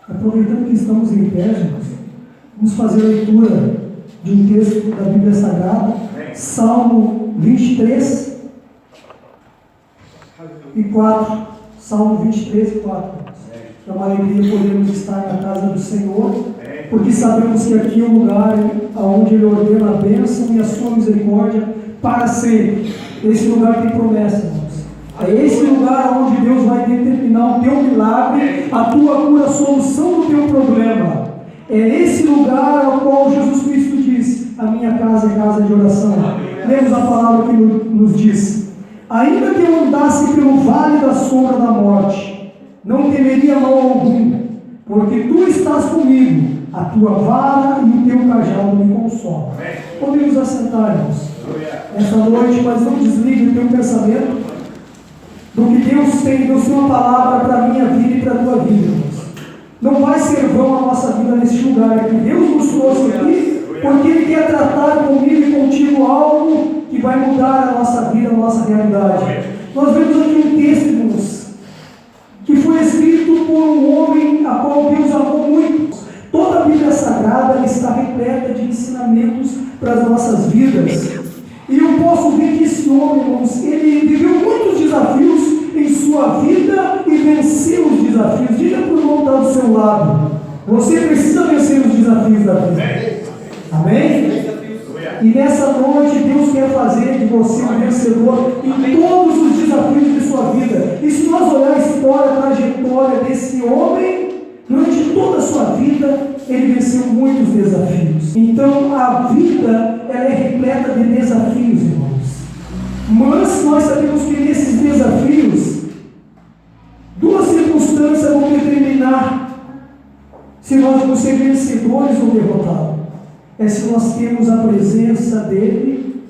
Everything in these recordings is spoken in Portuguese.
Aproveitando que estamos em pé, irmãos, vamos fazer a leitura de um texto da Bíblia Sagrada, Salmo 23 e 4. Salmo 23 e 4. É uma alegria podermos estar na casa do Senhor, porque sabemos que aqui é o lugar onde Ele ordena a bênção e a sua misericórdia para sempre. Esse lugar tem promessa, irmãos. É esse lugar onde Deus vai determinar o teu milagre, a tua cura, a solução do teu problema. É esse lugar ao qual Jesus Cristo diz: a minha casa é casa de oração. Lemos a palavra que nos diz: ainda que eu andasse pelo vale da sombra da morte, não temeria mal algum, porque tu estás comigo, a tua vara e o teu cajado me consolam. Podemos assentar, irmãos, esta noite, mas não desligue o teu pensamento do que Deus tem uma palavra para a minha vida e para a tua vida, irmãos. Não vai ser vão a nossa vida neste lugar aqui. Deus nos trouxe aqui porque Ele quer tratar comigo e contigo algo que vai mudar a nossa vida, a nossa realidade. Nós vemos aqui um texto, irmãos, que foi escrito por um homem a qual Deus amou muito. Toda a Bíblia Sagrada está repleta de ensinamentos para as nossas vidas. E eu posso ver que esse homem, irmãos, ele viveu muitos desafios em sua vida e venceu os desafios. Diga para o irmão que está do seu lado: você precisa vencer os desafios da vida. Amém? E nessa noite Deus quer fazer de você um vencedor em todos os desafios de sua vida. E se nós olhar a história, a trajetória desse homem, durante toda a sua vida, ele venceu muitos desafios. Então a vida, ela é repleta de desafios, irmãos. Mas nós sabemos que nesses desafios, duas circunstâncias vão determinar se nós vamos ser vencedores ou derrotados. É se nós temos a presença dele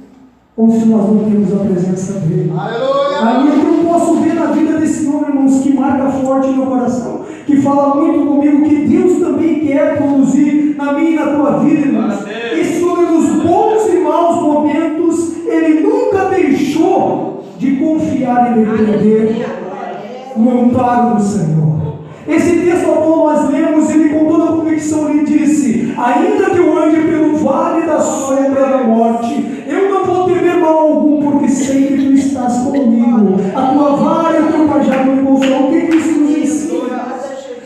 ou se nós não temos a presença dele. Aí eu posso ver na vida desse homem, irmãos, que marca forte no meu coração, que fala muito comigo, que Deus também quer produzir na minha e na tua vida, irmãos. Esse homem, nos bons e maus momentos, ele nunca deixou de confiar e depender no amparo do Senhor. Esse texto ao qual nós lemos, ele com toda a convicção lhe disse: ainda que eu ande pelo vale da sombra da morte, eu não vou temer mal algum, porque sei que tu estás comigo. A tua vara e o teu cajado me consolam. O que isso nos ensina?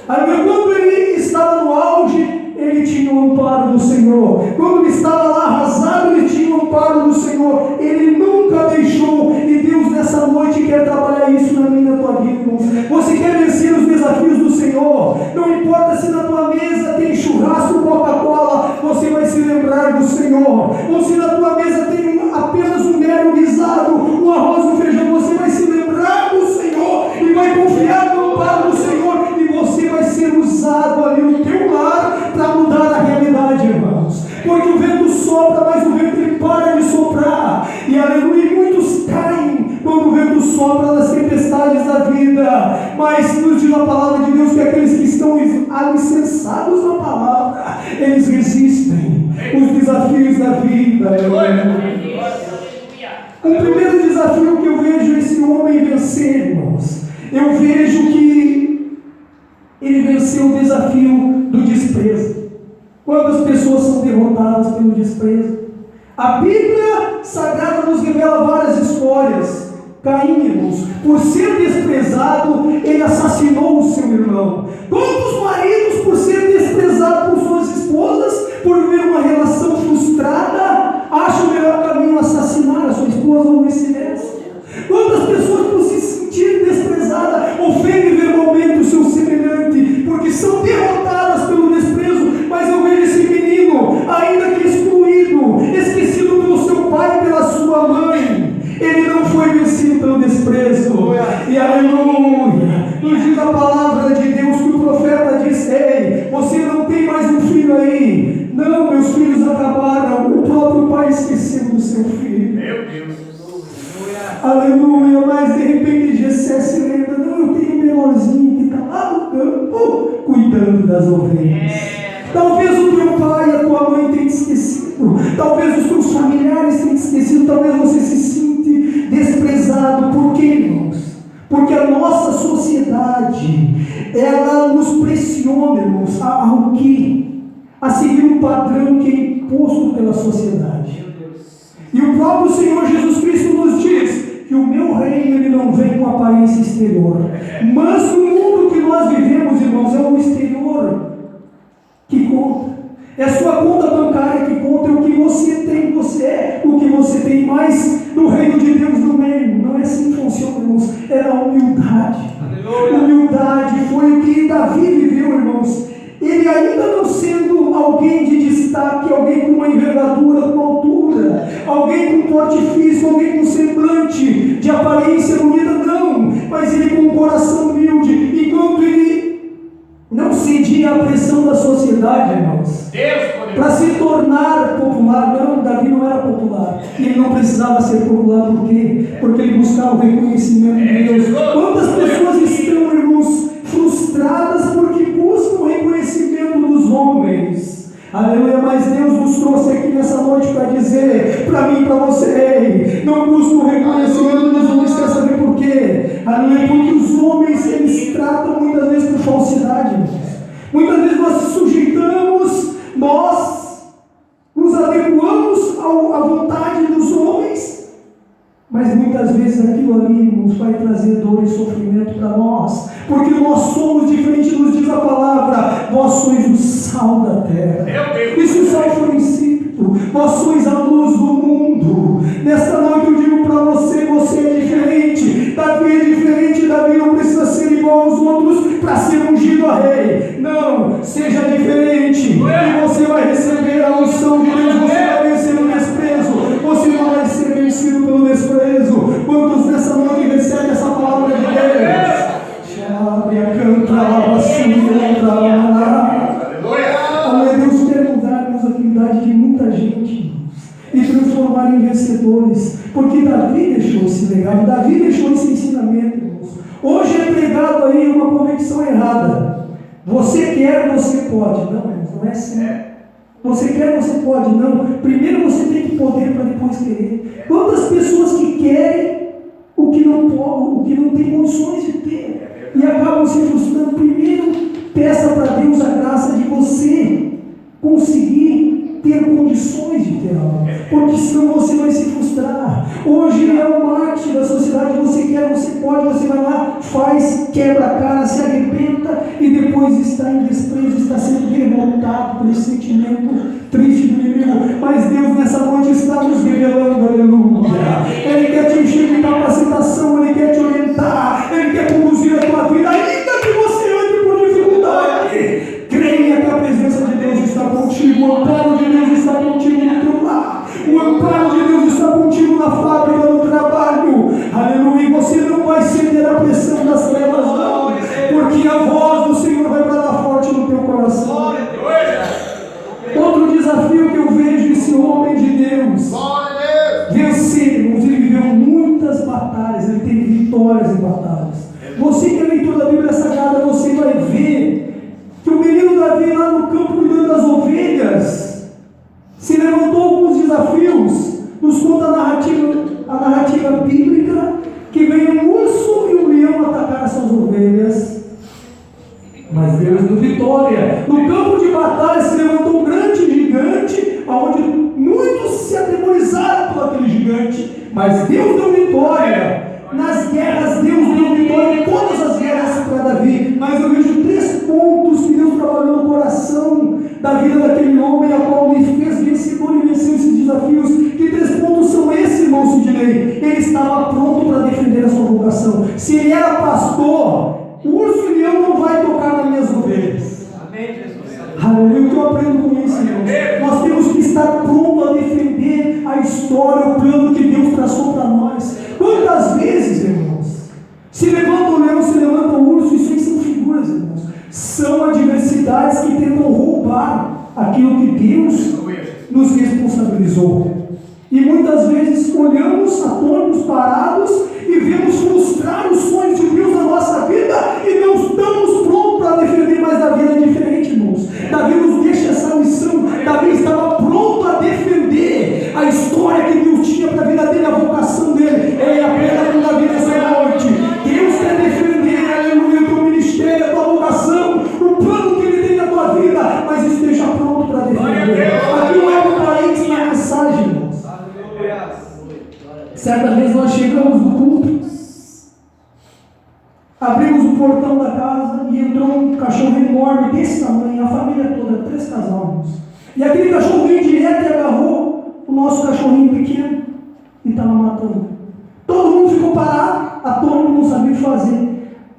Aí, quando ele estava no auge, ele tinha o amparo do Senhor. Quando ele estava lá arrasado, ele tinha o amparo do Senhor. Ele nunca deixou. E Deus nessa noite quer trabalhar isso na minha e na tua vida, irmãos. Você quer vencer os desafios do Senhor? Não importa se na tua mesa tem churrasco, Coca-Cola, você vai se lembrar do Senhor. Ou se na tua mesa tem apenas um mero guisado, um arroz e um feijão, você vai se lembrar do Senhor e vai confiar no amparo do Senhor, e você vai ser usado ali no teu lar para mudar a realidade, irmãos. Porque o vento sopra, mas o vento ele para de soprar. E aleluia, muitos caem quando o vento sopra nas tempestades da vida. Mas nos diz a palavra de Deus que aqueles que estão alicerçados na palavra, eles resistem os desafios da vida. O primeiro desafio que eu vejo esse homem vencer, irmãos, eu vejo que ele venceu o desafio do desprezo. Quantas pessoas são derrotadas pelo desprezo? A Bíblia Sagrada nos revela várias histórias. Caim, irmãos, por ser desprezado, ele assassinou o seu irmão. Quantos maridos, por ser desprezado por suas esposas, por viver uma relação frustrada, acham o melhor caminho assassinar a sua esposa ou vice-versa? Quantas pessoas, por se sentirem desprezadas, ofendem verbalmente o seu semelhante, porque são derrotadas pelo desprezo? Mas eu vejo esse menino, ainda que excluído, esquecido pelo seu pai e pela sua mãe, ele não foi vencido pelo desprezo. E aleluia, nos diz a palavra de Deus que o profeta disse: ei, você não tem mais um filho aí? Não, meus filhos acabaram. O próprio pai esqueceu do seu filho. Meu Deus. Aleluia, mas de repente Jessé se lembra: não, eu tenho um menorzinho que está lá no campo cuidando das ovelhas. Talvez o teu pai e a tua mãe tenham esquecido, talvez os teus familiares tenham esquecido, talvez você se sinta desprezado. Por quê, irmãos? Porque a nossa sociedade, ela nos pressiona, irmãos, ao que? A seguir um padrão que é imposto pela sociedade. E o próprio Senhor Jesus Cristo nos diz que o meu reino ele não vem com aparência exterior. Mas no mundo que nós vivemos, irmãos, é o exterior que conta. É a sua conta bancária que conta, é o que você tem, você é o que você tem, mas no reino de Deus no meio. Não é assim que funciona, irmãos. É a humildade. Humildade foi o que Davi viveu, irmãos. Ele ainda não sendo alguém de destaque, alguém com uma envergadura, com altura, alguém com porte físico, alguém com semblante de aparência bonita, não, mas ele com um coração humilde, enquanto ele não cedia à pressão da sociedade, irmãos, para se tornar popular. Não, Davi não era popular, e ele não precisava ser popular, por quê? Porque ele buscava o reconhecimento de Deus. Quantas pessoas estão, irmãos, frustradas porque buscam o reconhecimento dos homens? Aleluia, mas Deus nos trouxe aqui nessa noite para dizer, para mim e para você, não busca o reconhecimento dos homens. Quer saber por quê? Aleluia, porque os homens, eles tratam muitas vezes por falsidade. Muitas vezes nós se sujeitamos, nós nos adequamos à vontade dos homens, mas muitas vezes aquilo ali nos vai trazer dor e sofrimento para nós, porque nós somos diferentes. Nos diz a palavra: vós sois o sal da terra. E se o sal for insípido, vós sois a luz do mundo. Nesta noite eu digo para você: você é diferente. Davi é diferente. Davi não precisa ser igual aos outros para ser ungido a rei. Não, seja diferente e você vai receber a unção de Deus. Você vai vencer o desprezo, você não vai ser vencido pelo desprezo. Quantos nessa noite recebem essa palavra de Deus? Aleluia, Deus quer mudar a atividade de muita gente e transformar em vencedores, porque Davi deixou esse legado, Davi deixou esse ensinamento, irmãos. Hoje é pregado aí uma convicção errada: você quer, você pode. Não, irmãos, não é assim. Você quer, você pode. Não, primeiro você tem que poder para depois querer. Quantas pessoas que querem o que não podem, o que não tem condições de ter, e acabam se frustrando? Primeiro, peça para Deus a graça de você conseguir ter condições de ter algo, porque senão você vai se frustrar. Hoje é o marketing da sociedade: você quer, você pode, você vai lá, faz, quebra a cara, se arrebenta e depois está em desprezo, está sendo revoltado por esse sentimento triste do inimigo. Mas Deus nessa noite está nos revelando, aleluia. Ele quer te encher de capacitação, Ele quer te orientar, Ele quer conduzir a tua vida, ainda que você ande por dificuldade. Creia que a presença de Deus está contigo, o amparo de Deus está contigo no teu lar, o amparo de Deus está contigo na fábrica, no trabalho. Aleluia, e você não vai ceder à pressão das trevas, não, porque a voz do Senhor vai bradar forte no teu coração. Outro desafio que eu vejo esse homem de Deus vencer, irmãos, ele viveu muitas batalhas, ele teve vitórias em batalhas. Você que é leitor da Bíblia Sagrada, você vai ver que o menino Davi, lá no campo cuidando das ovelhas, se levantou alguns desafios. Nos conta a narrativa bíblica que veio um urso e um leão atacar essas ovelhas, mas Deus deu vitória. No campo de batalha se levantou um grande gigante, onde muitos se atemorizaram por aquele gigante, mas Deus deu vitória. Nas guerras, Deus deu vitória em todas as guerras para Davi. Mas eu vejo 3 pontos que Deus trabalhou no coração da vida daquele homem, a qual lhe fez vencedor e venceu esses desafios. Que 3 pontos são esses, irmão Sidney? Ele estava pronto para defender a sua vocação. Se ele era pastor, o urso e leão não vai tocar nas minhas ovelhas. Amém, Jesus. Aleluia, o que eu aprendo com isso, irmão? Nós temos que estar pronto a defender a história, o plano que Deus traçou para nós. Quantas vezes, irmãos, se levanta o leão, se levanta o urso? Isso aí são figuras, irmãos. São adversidades que tentam roubar aquilo que Deus nos responsabilizou. E muitas vezes olhamos atônitos, parados, e vemos frustrar os sonhos de Deus na nossa vida e não estamos prontos para defender. Mas Davi era diferente, irmãos. Davi nos deixa essa missão. Davi estava pronto a defender a história que Deus tinha para a vida dele, a vocação dele. Ei, aprenda com Davi nessa noite. Deus quer um cachorro enorme desse tamanho, a família toda, 3 casais. E aquele cachorro veio direto e agarrou o nosso cachorrinho pequeno e estava matando. Todo mundo ficou parado, atônito, não sabia o que fazer.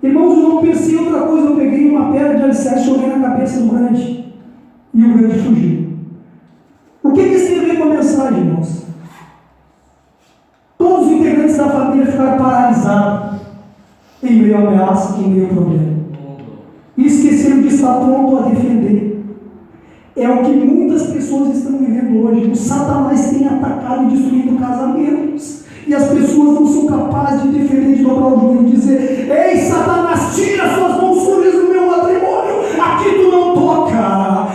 Irmãos, eu não pensei em outra coisa, eu peguei uma pedra de alicerce, joguei na cabeça do grande. E o grande fugiu. O que isso tem a ver com a mensagem, irmãos? Todos os integrantes da família ficaram paralisados em meio à ameaça, em meio ao problema. E esqueceram de estar pronto a defender. É o que muitas pessoas estão vivendo hoje. O Satanás tem atacado e destruído casamentos. E as pessoas não são capazes de defender, de dobrar o joelho e dizer: ei, Satanás, tira suas mãos sujas do meu matrimônio. Aqui tu não toca.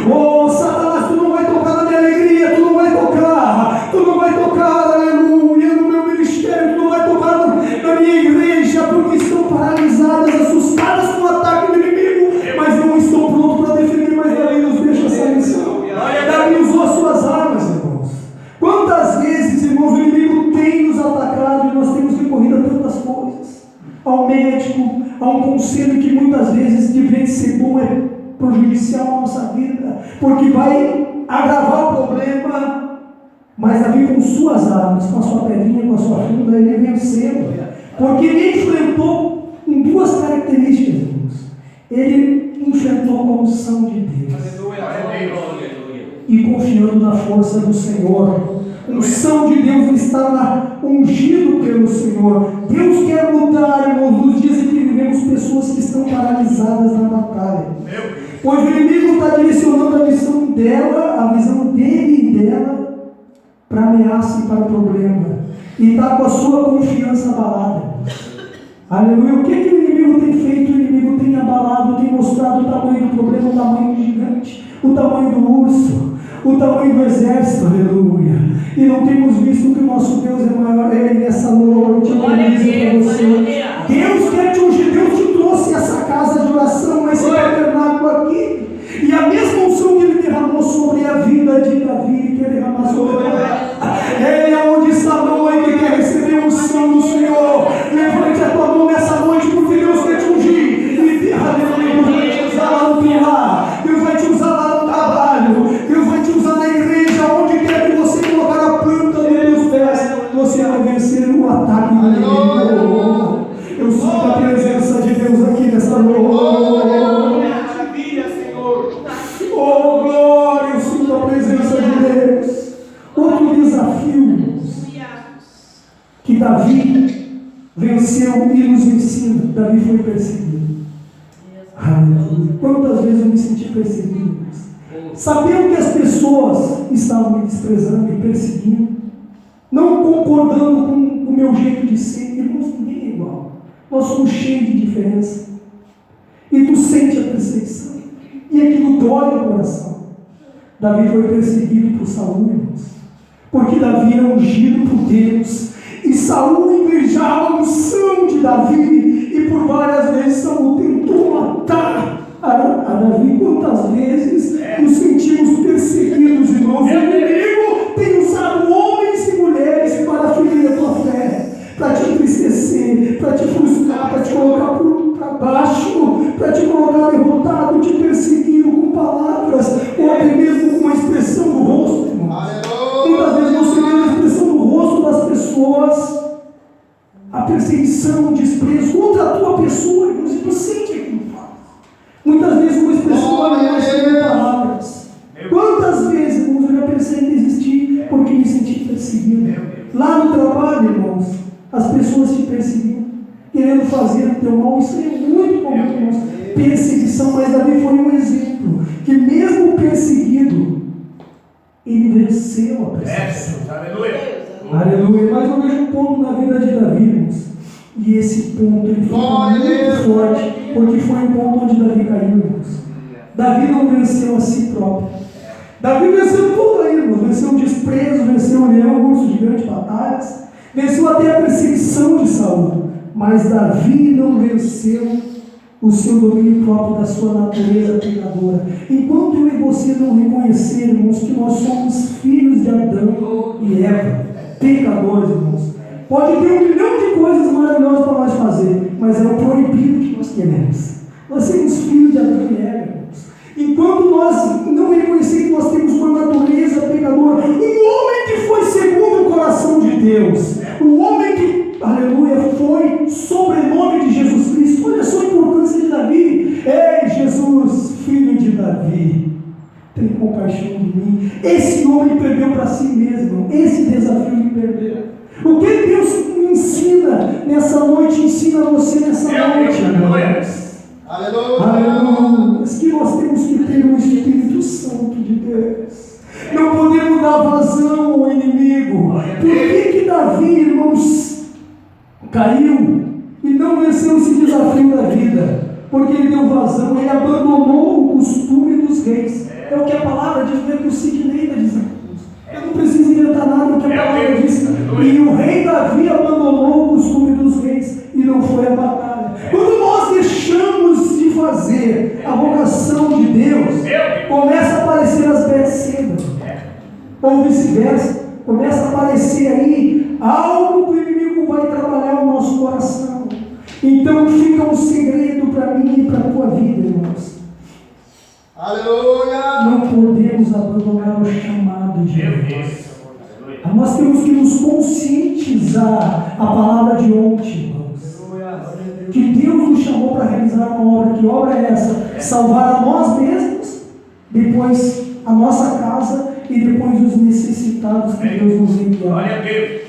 Oh, Satanás, tu não vai tocar na minha alegria, tu não vai tocar, aleluia, no meu ministério, tu não vai tocar na minha igreja, porque estão paralisadas, assustadas com o ataque do inimigo, mas não estão prontos para defender. Mas Davi nos deixa essa lição. Davi usou as suas armas, irmãos. Quantas vezes, irmãos, o inimigo tem nos atacado e nós temos recorrido a tantas coisas, ao médico, a um conselho que muitas vezes, de vez de ser bom, é prejudicial à nossa vida, porque vai agravar o problema. Mas Davi, com suas armas, com a sua pedrinha, com a sua funda, ele venceu, porque ele enfrentou com 2 características, irmãos. Ele enfrentou com a unção de Deus e confiando na força do Senhor. Unção de Deus está ungido pelo Senhor. Deus quer mudar, irmãos, nos dias em que vivemos pessoas que estão paralisadas na batalha. Pois o inimigo está direcionando a visão dela, a visão dele e dela, para a ameaça e para o problema. E está com a sua confiança abalada. Aleluia. O que o inimigo tem feito? O inimigo tem abalado, tem mostrado o tamanho do problema, o tamanho do gigante, o tamanho do urso, o tamanho do exército. Aleluia. E não temos visto que o nosso Deus é maior. Ele nessa noite, Deus quer te ungir. Deus te trouxe essa casa de oração, esse tabernáculo aqui. E a mesma unção que ele derramou sobre a vida de Davi, quer derramar sobre ela. É aonde está a mão aí que quer receber a unção do Senhor. Levante a tua mão nessa noite, porque Deus quer te ungir. E Deus vai te usar lá no teu lar. Deus vai te usar lá no trabalho. Deus vai te usar na igreja, onde quer que você colocar a planta dos teus pés. Você vai vencer o ataque do inimigo. Eu sinto a presença de Deus aqui nessa noite. Oh, glória, eu sinto a presença de Deus. Outro desafio que Davi venceu e nos ensina: Davi foi perseguido. Aleluia. Quantas vezes eu me senti perseguido? Sabendo que as pessoas estavam me desprezando e perseguindo, não concordando com o meu jeito de ser. Irmãos, ninguém é igual. Nós somos cheios de diferença. E tu sente a perseguição. E aquilo dói no coração. Davi foi perseguido por Saul, irmãos. Porque Davi era ungido por Deus. E Saul invejava a unção de Davi. E por várias vezes Saul tentou matar a Davi. Quantas vezes nos sentimos perseguidos, irmãos? O inimigo tem usado homens e mulheres para ferir a tua fé, para te entristecer, para te frustrar, para te colocar para baixo, para te colocar derrotado, te perseguindo com palavras, ou até mesmo com uma expressão do rosto, irmãos. Muitas vezes você vê a expressão do rosto das pessoas, a perseguição, o desprezo contra a tua pessoa, irmãos, e tu sente aquilo. Muitas vezes uma expressão mais que palavras. Quantas vezes, irmãos, eu já pensei em desistir porque me senti perseguido. Lá no trabalho, irmãos, as pessoas te perseguiam, querendo fazer o teu mal. Isso é muito comum, irmãos. Perseguição, mas Davi foi um exemplo, que mesmo perseguido, ele venceu a perseguição. Aleluia. Mas eu vejo um ponto na vida de Davi, irmãos, e esse ponto ele foi muito forte, porque foi um ponto onde Davi caiu, irmãos. Davi não venceu a si próprio. Davi venceu tudo aí, irmãos. Venceu o desprezo, venceu o leão, o urso gigante, batalhas, venceu até a perseguição de Saul. Mas Davi não venceu o seu domínio próprio da sua natureza pecadora. Enquanto eu e você não reconhecermos que nós somos filhos de Adão e Eva, pecadores, irmãos, Pode ter 1 milhão de coisas maravilhosas para nós fazer, mas é o proibido que nós queremos. Nós somos filhos de Adão e Eva, irmãos. Enquanto nós não reconhecemos que nós temos uma natureza pecadora, um homem que foi segundo o coração de Deus, o homem que, aleluia, foi sobrenome de Jesus Cristo. Olha só a importância de Davi. Ei, Jesus, filho de Davi, tem compaixão de mim. Esse homem perdeu para si mesmo. Esse desafio ele perdeu. O que Deus me ensina nessa noite, ensina você nessa noite, irmãos. Aleluia. Aleluia. Que nós temos que ter o Espírito Santo de Deus. Não podemos dar vazão ao inimigo. Por que Davi, irmãos, caiu e não venceu esse desafio da vida? Porque ele deu vazão, ele abandonou o costume dos reis. É o que a palavra diz, é que o Sidney está dizendo. Eu não preciso inventar nada do que a palavra diz. E o rei Davi abandonou o costume dos reis e não foi a batalha. Quando nós deixamos de fazer a vocação de Deus, começa a aparecer as Betsebas, ou vice-versa. Começa a aparecer aí algo que o inimigo vai trabalhar o nosso coração. Então fica um segredo para mim e para a tua vida, irmãos. Aleluia! Não podemos abandonar o chamado de Deus. Nós temos que nos conscientizar a palavra de ontem, irmãos. Que Deus nos chamou para realizar uma obra. Que obra é essa? Salvar a nós mesmos, depois a nossa casa e depois os necessitados que Deus nos enviou.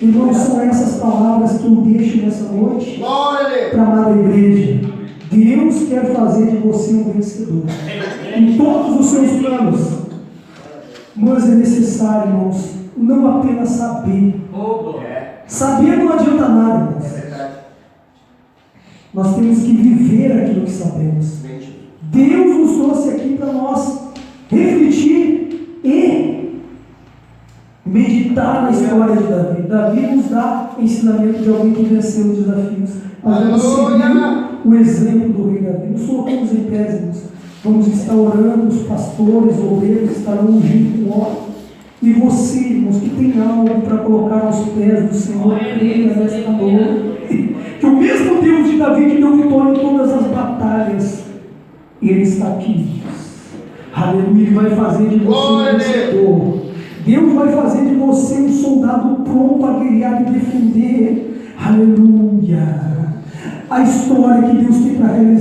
Irmãos, são essas palavras que eu deixo nessa noite para a amada igreja. Deus quer fazer de você um vencedor em todos os seus planos, mas é necessário, irmãos, não apenas saber. Saber não adianta nada, irmãos. Nós temos que viver aquilo que sabemos. Deus nos trouxe aqui para nós refletir e meditar na história de Davi. Davi nos dá ensinamento de alguém que venceu os desafios. Nós vamos seguir o exemplo do rei Davi. Nos colocamos em pé, irmãos. Vamos estar orando, os pastores, obreiros estarão ungindo com óleo. E você, irmãos, que tem algo para colocar aos pés do Senhor, creia nesta noite. Que o mesmo Deus de Davi que deu vitória em todas as batalhas, Ele está aqui. Aleluia, Ele vai fazer de você um vencedor. Deus vai fazer de você um soldado pronto a guerrear e defender. Aleluia. A história que Deus tem para realizar.